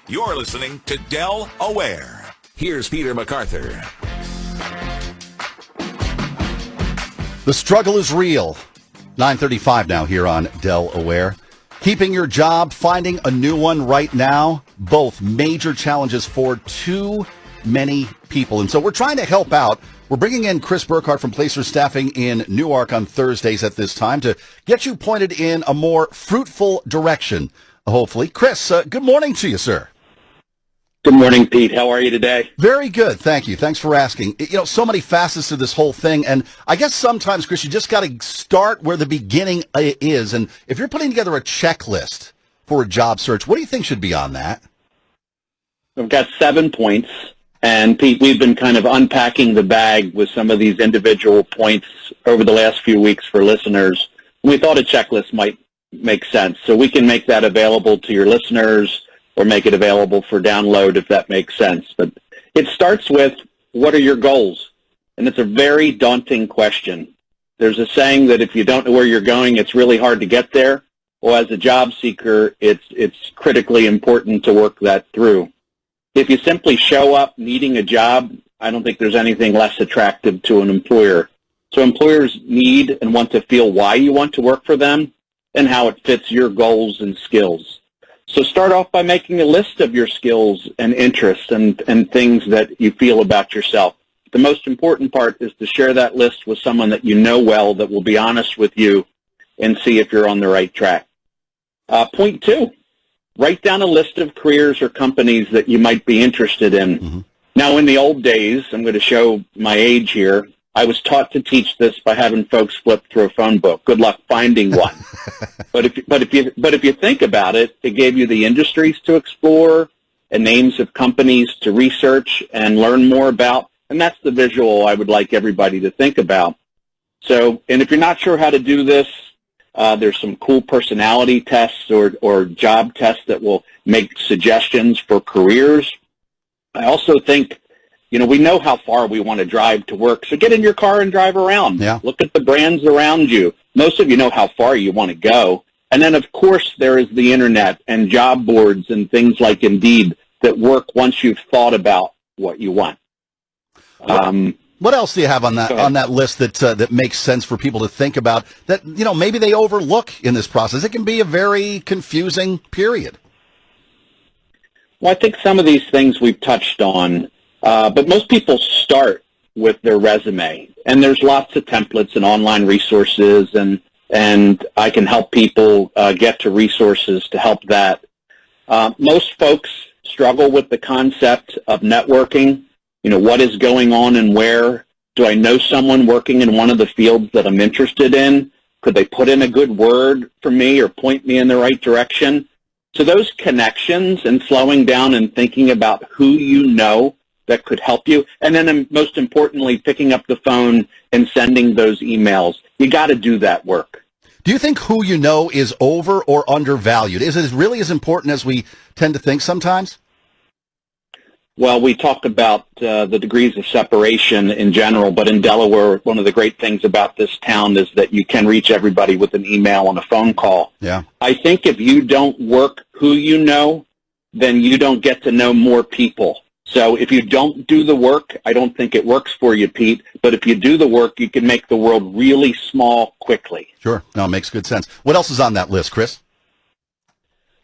You're listening to Del Aware. Here's Peter MacArthur. The struggle is real. 9:35 now here on Del Aware. Keeping your job, finding a new one right now, both major challenges for too many people. And so we're trying to help out. We're bringing in Chris Burkhard from Placer Staffing in Newark on Thursdays at this time to get you pointed in a more fruitful direction, hopefully. Chris, good morning to you, sir. Good morning, Pete. How are you today? Very good. Thank you. Thanks for asking. You know, so many facets to this whole thing. And I guess sometimes, Chris, you just got to start where the beginning is. And if you're putting together a checklist for a job search, what do you think should be on that? I've got 7 points. And Pete, we've been kind of unpacking the bag with some of these individual points over the last few weeks for listeners. We thought a checklist might make sense. So we can make that available to your listeners or make it available for download if that makes sense. But it starts with, what are your goals? And it's a very daunting question. There's a saying that if you don't know where you're going, it's really hard to get there. Well, as a job seeker, it's critically important to work that through. If you simply show up needing a job, I don't think there's anything less attractive to an employer. So employers need and want to feel why you want to work for them and how it fits your goals and skills. So start off by making a list of your skills and interests and things that you feel about yourself. The most important part is to share that list with someone that you know well that will be honest with you and see if you're on the right track. Point 2, write down a list of careers or companies that you might be interested in. Mm-hmm. Now, in the old days, I'm going to show my age here, I was taught to teach this by having folks flip through a phone book. Good luck finding one. But if you think about it, it gave you the industries to explore and names of companies to research and learn more about. And that's the visual I would like everybody to think about. So, and if you're not sure how to do this, there's some cool personality tests or job tests that will make suggestions for careers. I also think, you know, we know how far we want to drive to work, so get in your car and drive around. Yeah. Look at the brands around you. Most of you know how far you want to go. And then, of course, there is the Internet and job boards and things like Indeed that work once you've thought about what you want. What else do you have on that list that makes sense for people to think about that, you know, maybe they overlook in this process? It can be a very confusing period. Well, I think some of these things we've touched on, but most people start with their resume, and there's lots of templates and online resources, and I can help people get to resources to help that. Most folks struggle with the concept of networking. You know, what is going on and where? Do I know someone working in one of the fields that I'm interested in? Could they put in a good word for me or point me in the right direction? So those connections and slowing down and thinking about who you know that could help you. And then most importantly, picking up the phone and sending those emails. You got to do that work. Do you think who you know is over or undervalued? Is it really as important as we tend to think sometimes? Well, we talk about the degrees of separation in general, but in Delaware, one of the great things about this town is that you can reach everybody with an email and a phone call. Yeah. I think if you don't work who you know, then you don't get to know more people. So if you don't do the work, I don't think it works for you, Pete. But if you do the work, you can make the world really small quickly. Sure. No, it makes good sense. What else is on that list, Chris?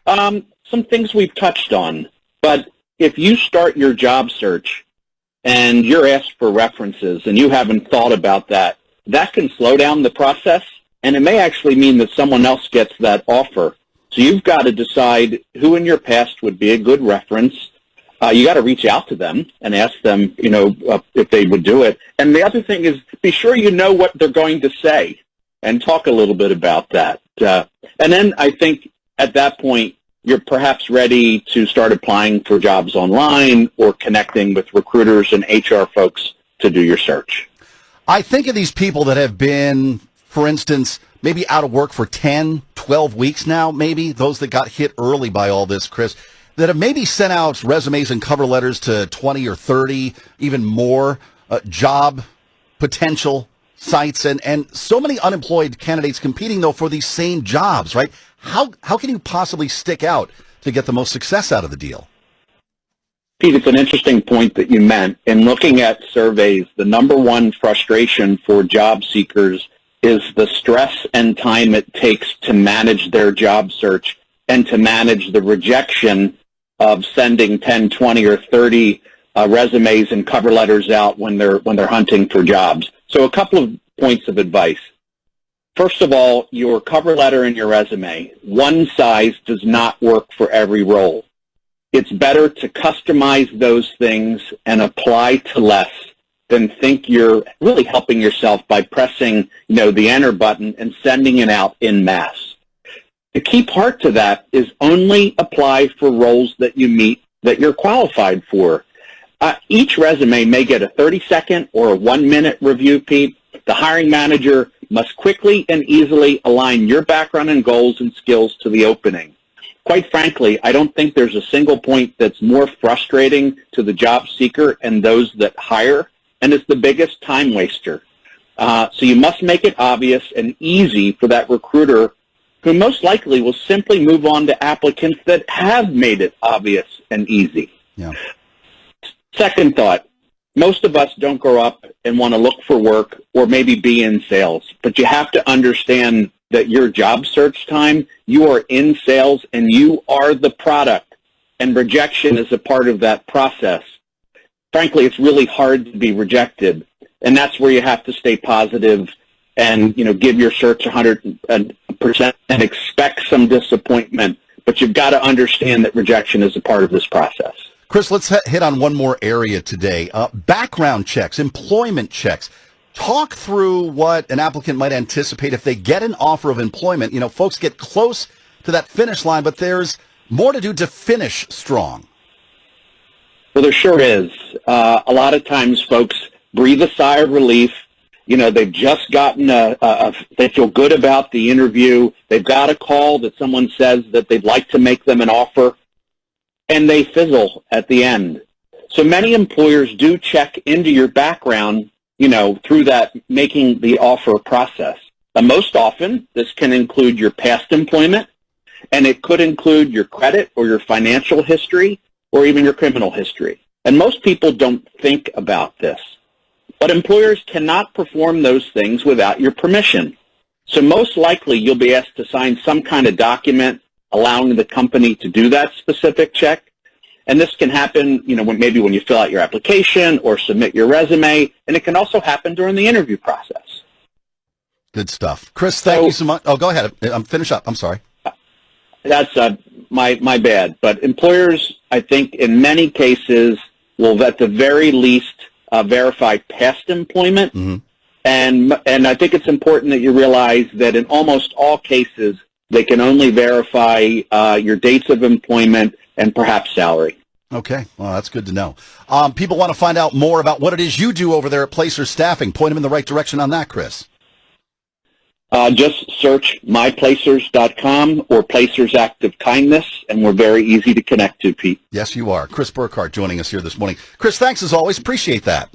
Some things we've touched on, but if you start your job search and you're asked for references and you haven't thought about that, that can slow down the process, and it may actually mean that someone else gets that offer. So you've got to decide who in your past would be a good reference. You got to reach out to them and ask them, you know, if they would do it. And the other thing is be sure you know what they're going to say and talk a little bit about that. And then I think at that point, you're perhaps ready to start applying for jobs online or connecting with recruiters and HR folks to do your search. I think of these people that have been, for instance, maybe out of work for 10, 12 weeks now, maybe, those that got hit early by all this, Chris, that have maybe sent out resumes and cover letters to 20 or 30, even more job potential sites, and so many unemployed candidates competing, though, for these same jobs, right? How can you possibly stick out to get the most success out of the deal. Pete, it's an interesting point that you meant. In looking at surveys, the number one frustration for job seekers is the stress and time it takes to manage their job search and to manage the rejection of sending 10, 20, or 30 resumes and cover letters out when they're hunting for jobs. So a couple of points of advice. First of all, your cover letter and your resume, one size does not work for every role. It's better to customize those things and apply to less than think you're really helping yourself by pressing, the enter button and sending it out en masse. The key part to that is only apply for roles that you meet that you're qualified for. Each resume may get a 30-second or a 1-minute review, Pete. The hiring manager must quickly and easily align your background and goals and skills to the opening. Quite frankly, I don't think there's a single point that's more frustrating to the job seeker and those that hire, and it's the biggest time waster. So you must make it obvious and easy for that recruiter, who most likely will simply move on to applicants that have made it obvious and easy. Yeah. Second thought, most of us don't grow up and want to look for work or maybe be in sales, but you have to understand that your job search time, you are in sales and you are the product, and rejection is a part of that process. Frankly, it's really hard to be rejected, and that's where you have to stay positive and, give your search 100% and expect some disappointment, but you've got to understand that rejection is a part of this process. Chris, let's hit on one more area today. Background checks, employment checks. Talk through what an applicant might anticipate if they get an offer of employment. Folks get close to that finish line, but there's more to do to finish strong. Well, there sure is. A lot of times folks breathe a sigh of relief. They've just gotten they feel good about the interview. They've got a call that someone says that they'd like to make them an offer, and they fizzle at the end. So many employers do check into your background, through that making the offer process. Most often, this can include your past employment, and it could include your credit or your financial history or even your criminal history. And most people don't think about this. But employers cannot perform those things without your permission. So most likely, you'll be asked to sign some kind of document allowing the company to do that specific check. And this can happen, maybe when you fill out your application or submit your resume, and it can also happen during the interview process. Good stuff. Chris, thank you so much. Oh, go ahead. Finish up. I'm sorry. That's my bad. But employers, I think, in many cases, will at the very least verify past employment. Mm-hmm. And I think it's important that you realize that in almost all cases, they can only verify your dates of employment and perhaps salary. Okay. Well, that's good to know. People want to find out more about what it is you do over there at Placer Staffing. Point them in the right direction on that, Chris. Just search myplacers.com or Placers Active Kindness, and we're very easy to connect to, Pete. Yes, you are. Chris Burkhard joining us here this morning. Chris, thanks as always. Appreciate that.